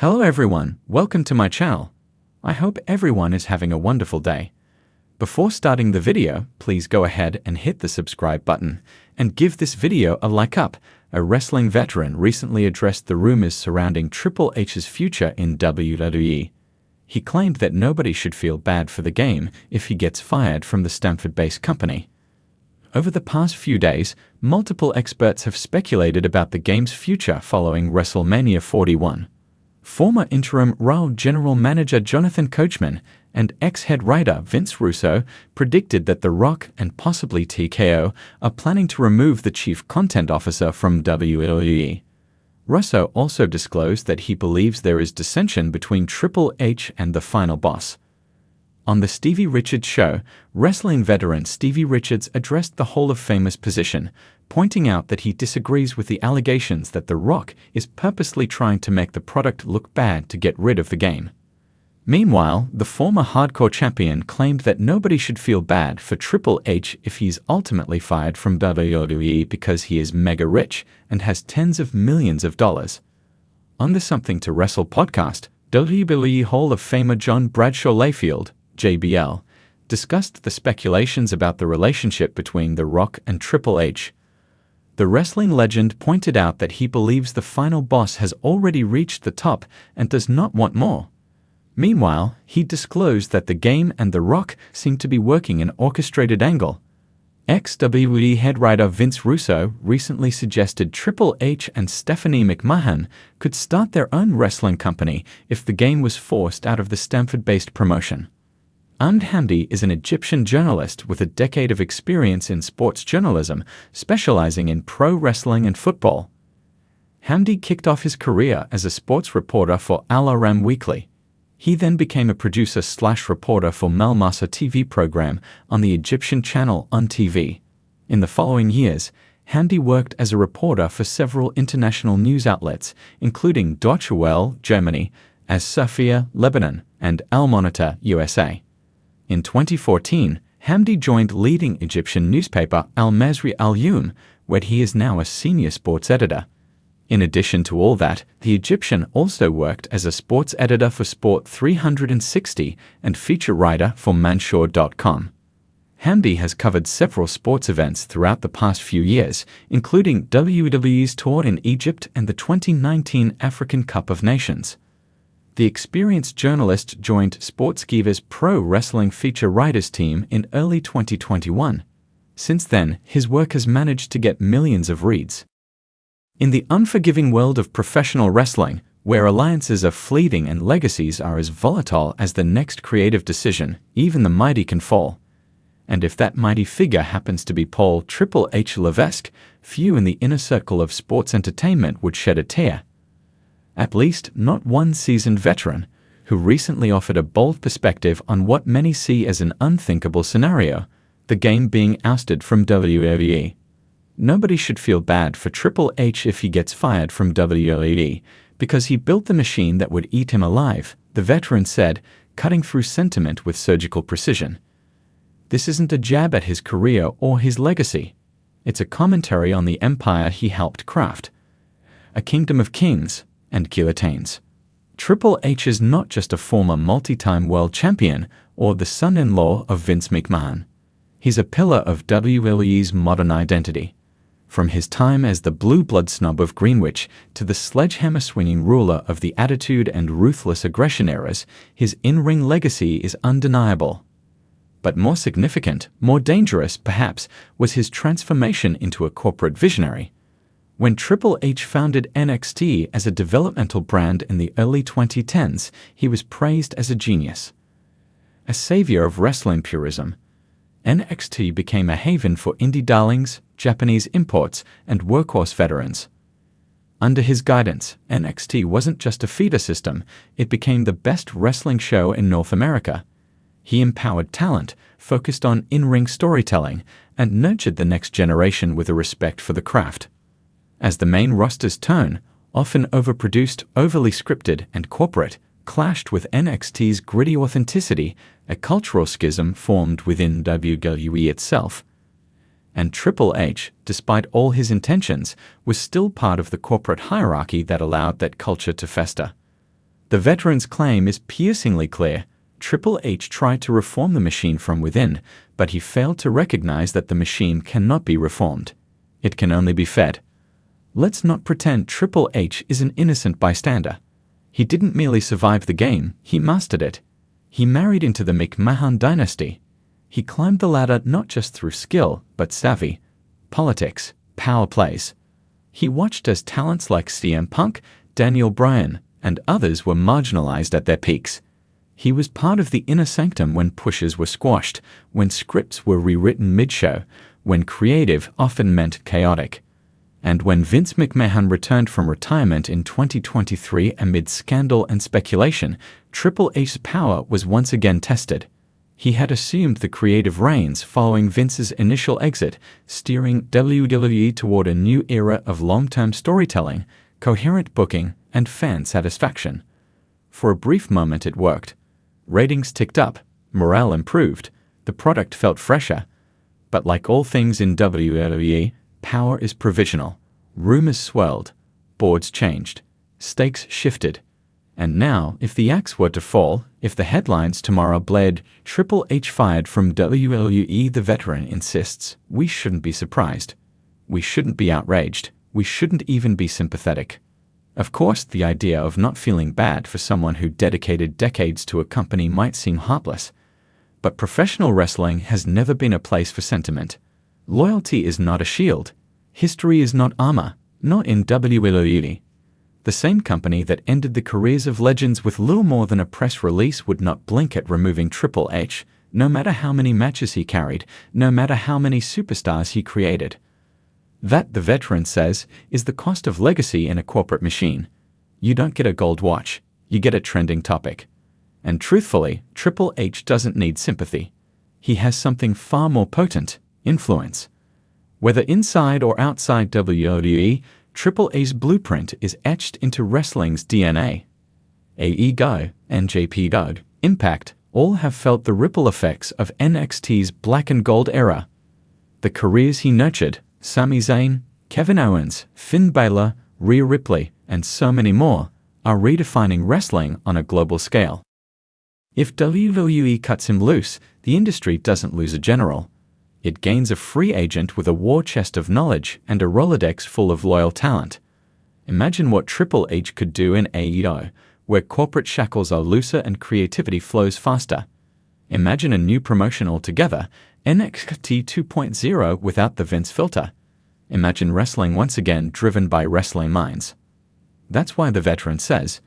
Hello everyone, welcome to my channel. I hope everyone is having a wonderful day. Before starting the video, please go ahead and hit the subscribe button and give this video a like up. A wrestling veteran recently addressed the rumors surrounding Triple H's future in WWE. He claimed that nobody should feel bad for the game if he gets fired from the Stamford-based company. Over the past few days, multiple experts have speculated about the game's future following WrestleMania 41. Former interim Raw general manager Jonathan Coachman and ex-head writer Vince Russo predicted that The Rock and possibly TKO are planning to remove the chief content officer from WWE. Russo also disclosed that he believes there is dissension between Triple H and the final boss. On the Stevie Richards Show, wrestling veteran Stevie Richards addressed the Hall of Famers position, pointing out that he disagrees with the allegations that The Rock is purposely trying to make the product look bad to get rid of the game. Meanwhile, the former hardcore champion claimed that nobody should feel bad for Triple H if he's ultimately fired from WWE because he is mega rich and has tens of millions of dollars. On the Something to Wrestle podcast, WWE Hall of Famer John Bradshaw Layfield, JBL, discussed the speculations about the relationship between The Rock and Triple H. The wrestling legend pointed out that he believes the final boss has already reached the top and does not want more. Meanwhile, he disclosed that the game and The Rock seem to be working an orchestrated angle. Ex-WWE head writer Vince Russo recently suggested Triple H and Stephanie McMahon could start their own wrestling company if the game was forced out of the Stamford-based promotion. Hamdi is an Egyptian journalist with a decade of experience in sports journalism, specializing in pro wrestling and football. Hamdi kicked off his career as a sports reporter for Al Aram Weekly. He then became a producer/reporter for Malmasa TV program on the Egyptian channel On TV. In the following years, Hamdi worked as a reporter for several international news outlets, including Deutsche Welle, Germany, As Safia, Lebanon, and Al Monitor, USA. In 2014, Hamdi joined leading Egyptian newspaper Al Masri Al Yawm, where he is now a senior sports editor. In addition to all that, the Egyptian also worked as a sports editor for Sport 360 and feature writer for Mansour.com. Hamdi has covered several sports events throughout the past few years, including WWE's tour in Egypt and the 2019 African Cup of Nations. The experienced journalist joined Sportskeever's pro wrestling feature writers team in early 2021. Since then, his work has managed to get millions of reads. In the unforgiving world of professional wrestling, where alliances are fleeting and legacies are as volatile as the next creative decision, even the mighty can fall. And if that mighty figure happens to be Paul Triple H Levesque, few in the inner circle of sports entertainment would shed a tear. At least not one seasoned veteran, who recently offered a bold perspective on what many see as an unthinkable scenario, the game being ousted from WWE. Nobody should feel bad for Triple H if he gets fired from WWE, because he built the machine that would eat him alive, the veteran said, cutting through sentiment with surgical precision. This isn't a jab at his career or his legacy. It's a commentary on the empire he helped craft. A kingdom of kings and guillotines. Triple H is not just a former multi-time world champion or the son-in-law of Vince McMahon. He's a pillar of WWE's modern identity. From his time as the blue blood snob of Greenwich to the sledgehammer-swinging ruler of the Attitude and Ruthless Aggression eras, his in-ring legacy is undeniable. But more significant, more dangerous, perhaps, was his transformation into a corporate visionary. When Triple H founded NXT as a developmental brand in the early 2010s, he was praised as a genius. A savior of wrestling purism, NXT became a haven for indie darlings, Japanese imports, and workhorse veterans. Under his guidance, NXT wasn't just a feeder system, it became the best wrestling show in North America. He empowered talent, focused on in-ring storytelling, and nurtured the next generation with a respect for the craft. As the main roster's tone, often overproduced, overly scripted, and corporate, clashed with NXT's gritty authenticity, a cultural schism formed within WWE itself. And Triple H, despite all his intentions, was still part of the corporate hierarchy that allowed that culture to fester. The veteran's claim is piercingly clear. Triple H tried to reform the machine from within, but he failed to recognize that the machine cannot be reformed. It can only be fed. Let's not pretend Triple H is an innocent bystander. He didn't merely survive the game, he mastered it. He married into the McMahon dynasty. He climbed the ladder not just through skill, but savvy, politics, power plays. He watched as talents like CM Punk, Daniel Bryan, and others were marginalized at their peaks. He was part of the inner sanctum when pushes were squashed, when scripts were rewritten mid-show, when creative often meant chaotic. And when Vince McMahon returned from retirement in 2023 amid scandal and speculation, Triple H's power was once again tested. He had assumed the creative reins following Vince's initial exit, steering WWE toward a new era of long-term storytelling, coherent booking, and fan satisfaction. For a brief moment it worked. Ratings ticked up, morale improved, the product felt fresher. But like all things in WWE, power is provisional. Rumors swelled, boards changed, stakes shifted. And now, if the axe were to fall, if the headlines tomorrow bled, Triple H fired from WWE, the veteran insists, we shouldn't be surprised. We shouldn't be outraged. We shouldn't even be sympathetic. Of course, the idea of not feeling bad for someone who dedicated decades to a company might seem heartless. But professional wrestling has never been a place for sentiment. Loyalty is not a shield. History is not armor, not in WWE. The same company that ended the careers of legends with little more than a press release would not blink at removing Triple H, no matter how many matches he carried, no matter how many superstars he created. That, the veteran says, is the cost of legacy in a corporate machine. You don't get a gold watch, you get a trending topic. And truthfully, Triple H doesn't need sympathy. He has something far more potent, influence. Whether inside or outside WWE, Triple H's blueprint is etched into wrestling's DNA. AEW, NJPW, Impact, all have felt the ripple effects of NXT's black and gold era. The careers he nurtured, Sami Zayn, Kevin Owens, Finn Balor, Rhea Ripley, and so many more, are redefining wrestling on a global scale. If WWE cuts him loose, the industry doesn't lose a general. It gains a free agent with a war chest of knowledge and a Rolodex full of loyal talent. Imagine what Triple H could do in AEW, where corporate shackles are looser and creativity flows faster. Imagine a new promotion altogether, NXT 2.0 without the Vince filter. Imagine wrestling once again driven by wrestling minds. That's why the veteran says,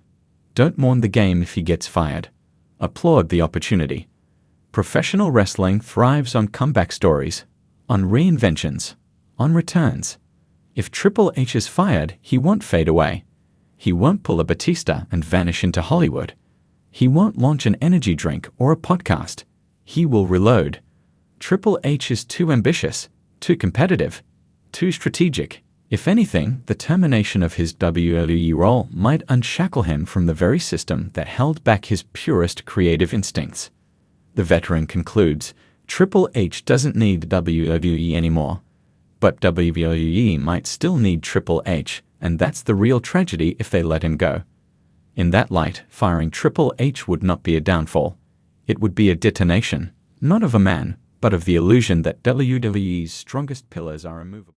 don't mourn the game if he gets fired. Applaud the opportunity. Professional wrestling thrives on comeback stories, on reinventions, on returns. If Triple H is fired, he won't fade away. He won't pull a Batista and vanish into Hollywood. He won't launch an energy drink or a podcast. He will reload. Triple H is too ambitious, too competitive, too strategic. If anything, the termination of his WWE role might unshackle him from the very system that held back his purest creative instincts. The veteran concludes, Triple H doesn't need WWE anymore. But WWE might still need Triple H, and that's the real tragedy if they let him go. In that light, firing Triple H would not be a downfall. It would be a detonation, not of a man, but of the illusion that WWE's strongest pillars are immovable.